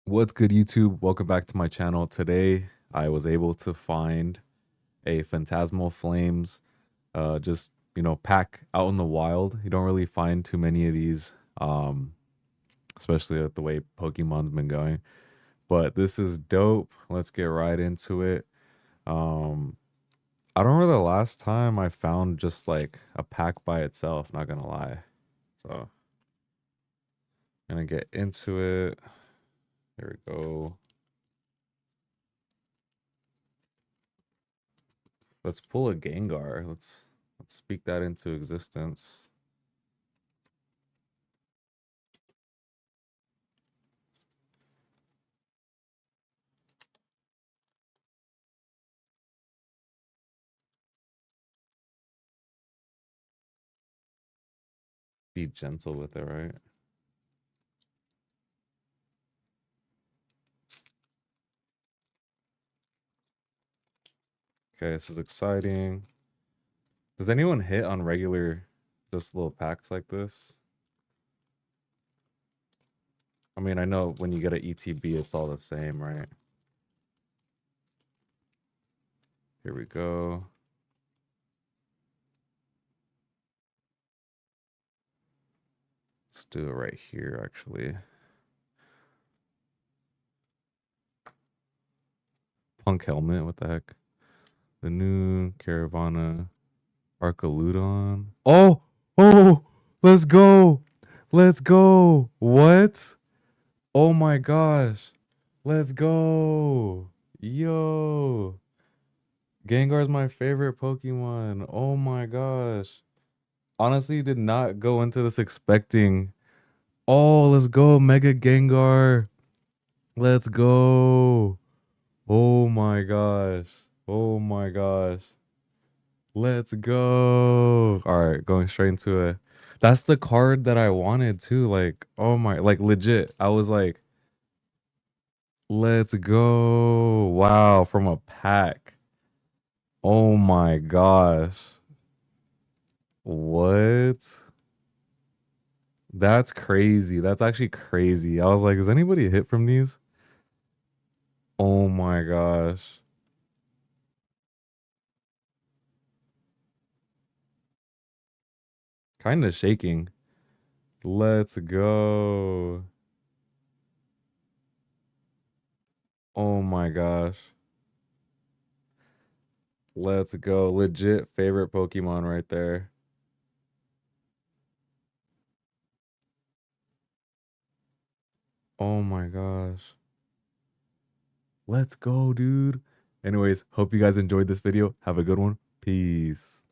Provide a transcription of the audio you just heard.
What's good, YouTube? Welcome back to my channel. Today, I was able to find a Phantasmal Flames, just pack out in the wild. You don't really find too many of these, especially with the way Pokemon's been going. But this is dope. Let's get right into it. Um, I don't remember the last time I found just like a pack by itself. Not gonna lie. So, gonna get into it. There we go. Let's pull a Gengar. Let's speak that into existence. Be gentle with it, right? Okay, this is exciting. Does anyone hit on regular just little packs like this? I mean, I know when you get an ETB, it's all the same, right? Here we go. Let's do it right here, actually. Punk Helmet, what the heck? The new Caravana Arcaludon. Oh! Oh! Let's go! Let's go! What? Oh my gosh. Let's go. Yo. Gengar's my favorite Pokemon. Oh my gosh. Honestly, did not go into this expecting. Oh, let's go. Mega Gengar. Let's go. Oh my gosh. Oh my gosh. Let's go. All right, going straight into it. That's the card that I wanted too. Like, oh my, like legit. I was like, let's go. Wow, from a pack. Oh my gosh. What? That's crazy. That's actually crazy. I was like, is anybody hit from these? Oh my gosh. Kind of shaking. Let's go. Oh my gosh. Let's go. Legit favorite Pokemon right there. Oh my gosh. Let's go, dude. Anyways, hope you guys enjoyed this video. Have a good one. Peace.